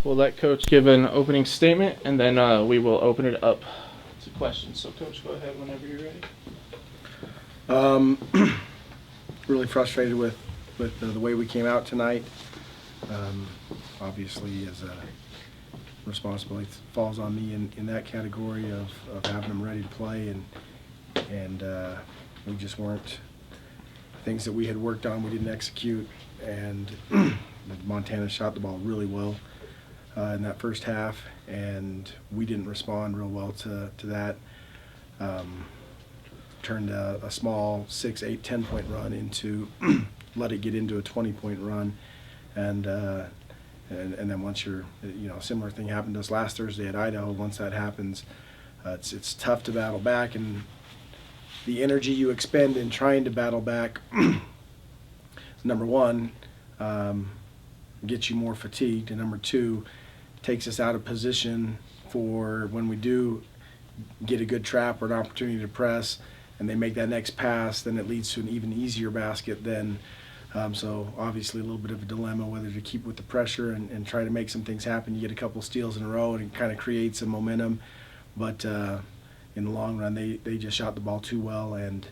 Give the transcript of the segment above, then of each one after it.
We'll let Coach give an opening statement, and then we will open it up to questions. So, Coach, go ahead whenever you're ready. Really frustrated with the way we came out tonight. Obviously, as a responsibility falls on me in that category of having them ready to play, and we just weren't. Things that we had worked on, we didn't execute, and Montana shot the ball really well in that first half, and we didn't respond real well to that. Turned a small 6, 8, 10-point run into let it get into a 20-point run, and then once you're, similar thing happened to us last Thursday at Idaho. Once that happens, it's tough to battle back, and the energy you expend in trying to battle back, number one, gets you more fatigued, and number two, takes us out of position for when we do get a good trap or an opportunity to press, and they make that next pass, then it leads to an even easier basket then. So obviously a little bit of a dilemma whether to keep with the pressure and try to make some things happen. You get a couple steals in a row and it kind of creates some momentum, but in the long run they just shot the ball too well, and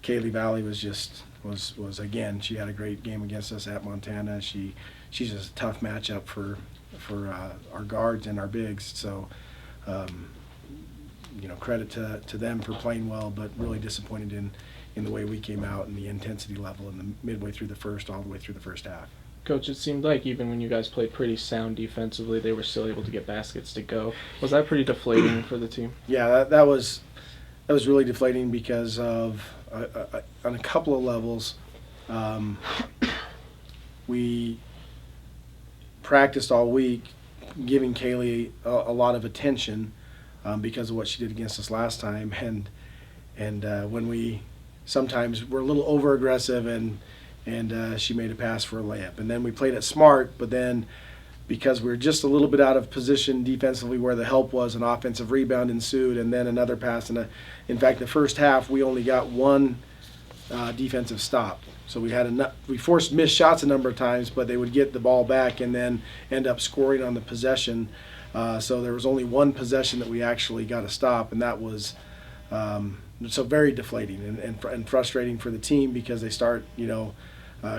Kaylee Valley was again, she had a great game against us at Montana. She's just a tough matchup for our guards and our bigs. So credit to them for playing well, but really disappointed in the way we came out and the intensity level in the midway through the first, all the way through the first half. Coach, it seemed like even when you guys played pretty sound defensively, they were still able to get baskets to go. Was that pretty deflating for the team? Yeah, that was really deflating because of on a couple of levels. We practiced all week giving Kaylee a lot of attention because of what she did against us last time, and when we sometimes were a little over aggressive and she made a pass for a layup, and then we played it smart, but then because we were just a little bit out of position defensively where the help was, an offensive rebound ensued, and then another pass. And in fact, the first half we only got one defensive stop. So we forced missed shots a number of times, but they would get the ball back and then end up scoring on the possession. So there was only one possession that we actually got a stop, and that was so very deflating and frustrating for the team because they start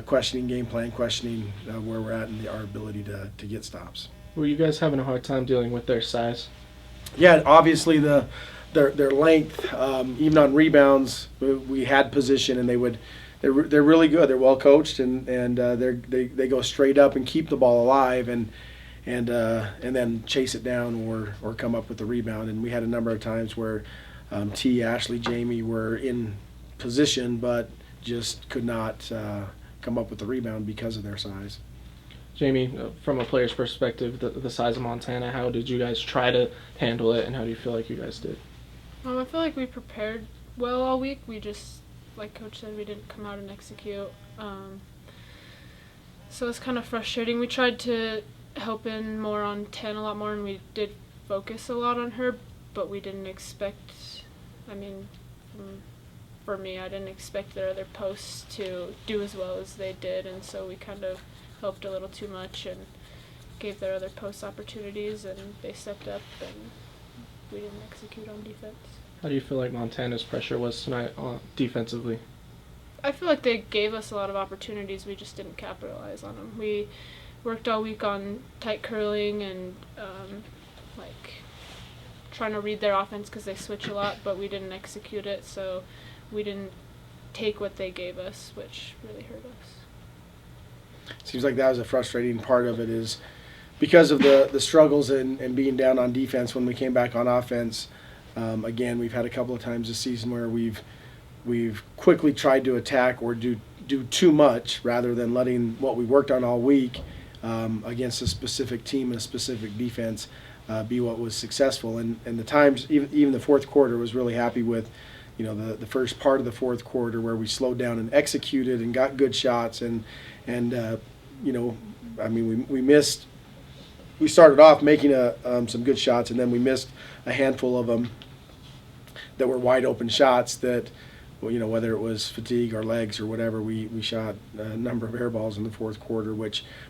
questioning game plan, questioning where we're at and our ability to get stops. Were you guys having a hard time dealing with their size? Yeah, obviously their length, even on rebounds, we had position, and they're really good. They're well coached, and they go straight up and keep the ball alive and then chase it down or come up with the rebound. And we had a number of times where T, Ashley, Jamie were in position but just could not come up with the rebound because of their size. Jamie, from a player's perspective, the size of Montana, how did you guys try to handle it, and how do you feel like you guys did? I feel like we prepared well all week. We just, like Coach said, we didn't come out and execute. So it's kind of frustrating. We tried to help in more on 10 a lot more, and we did focus a lot on her, but we didn't expect, for me, I didn't expect their other posts to do as well as they did, and so we kind of helped a little too much and gave their other post opportunities, and they stepped up, and we didn't execute on defense. How do you feel like Montana's pressure was tonight defensively? I feel like they gave us a lot of opportunities. We just didn't capitalize on them. We worked all week on tight curling and trying to read their offense because they switch a lot, but we didn't execute it, so we didn't take what they gave us, which really hurt us. Seems like that was a frustrating part of it, is because of the struggles and being down on defense. When we came back on offense, again, we've had a couple of times this season where we've quickly tried to attack or do too much rather than letting what we worked on all week against a specific team and a specific defense be what was successful. And the times, even the fourth quarter, was really happy with the first part of the fourth quarter where we slowed down and executed and got good shots and we missed. We started off making some good shots, and then we missed a handful of them that were wide open shots that whether it was fatigue or legs or whatever, we shot a number of air balls in the fourth quarter.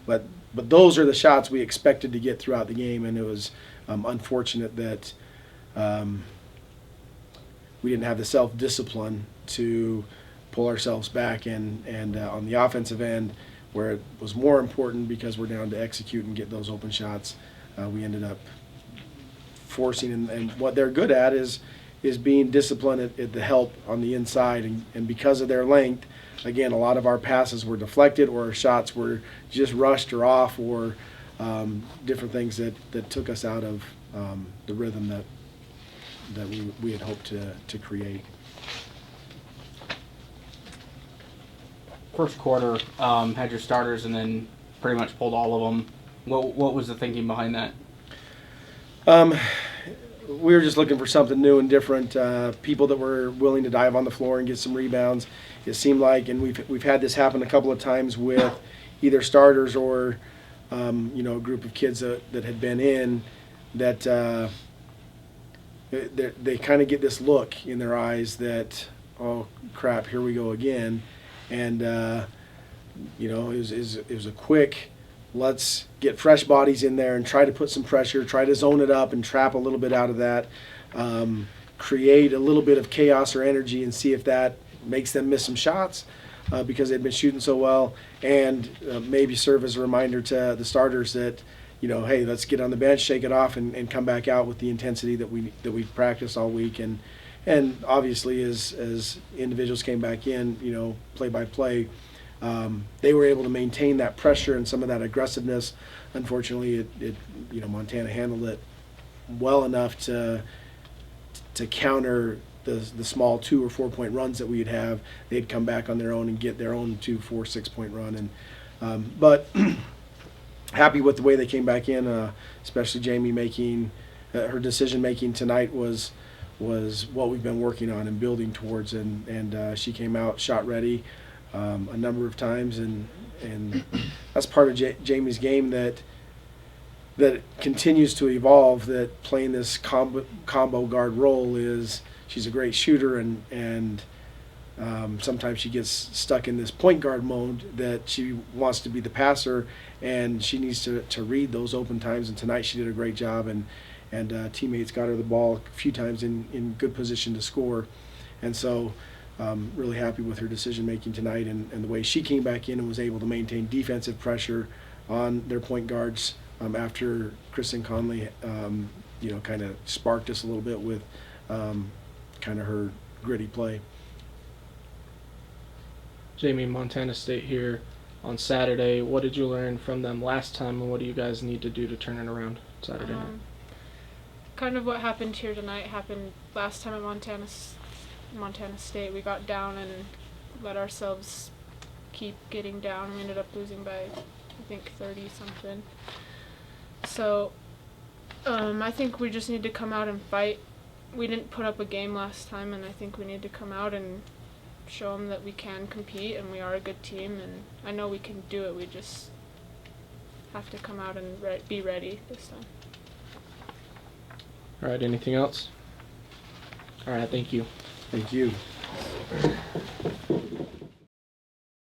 But those are the shots we expected to get throughout the game, and it was unfortunate that we didn't have the self-discipline to pull ourselves back, and on the offensive end, where it was more important because we're down to execute and get those open shots, we ended up forcing, and what they're good at is being disciplined at the help on the inside, and because of their length, again, a lot of our passes were deflected or our shots were just rushed or off, or different things that took us out of the rhythm that we had hoped to create. First quarter, had your starters and then pretty much pulled all of them. What was the thinking behind that? We were just looking for something new and different, people that were willing to dive on the floor and get some rebounds. It seemed like, and we've had this happen a couple of times with either starters or a group of kids that had been in, that they kind of get this look in their eyes that, oh crap, here we go again. And it was a quick, let's get fresh bodies in there and try to put some pressure, try to zone it up and trap a little bit out of that, create a little bit of chaos or energy and see if that makes them miss some shots because they've been shooting so well, and maybe serve as a reminder to the starters that, hey, let's get on the bench, shake it off, and come back out with the intensity that we've practiced all week. And obviously, as individuals came back in, play by play, they were able to maintain that pressure and some of that aggressiveness. Unfortunately, Montana handled it well enough to counter the small 2 or 4 point runs that we'd have. They'd come back on their own and get their own 2, 4, 6 point run. But happy with the way they came back in, especially Jamie making her decision making tonight was what we've been working on and building towards, and she came out shot ready a number of times, and that's part of Jamie's game that continues to evolve, that playing this combo guard role is she's a great shooter, and sometimes she gets stuck in this point guard mode that she wants to be the passer, and she needs to read those open times, and tonight she did a great job, and teammates got her the ball a few times in good position to score. And so really happy with her decision making tonight, and the way she came back in and was able to maintain defensive pressure on their point guards after Kristen Conley kind of sparked us a little bit with kind of her gritty play. Jamie, Montana State here on Saturday. What did you learn from them last time, and what do you guys need to do to turn it around Saturday night? Kind of what happened here tonight happened last time at Montana State. We got down and let ourselves keep getting down. We ended up losing by, I think, 30 something. So I think we just need to come out and fight. We didn't put up a game last time, and I think we need to come out and show them that we can compete and we are a good team, and I know we can do it. We just have to come out and be ready this time. All right, anything else? All right, thank you. Thank you.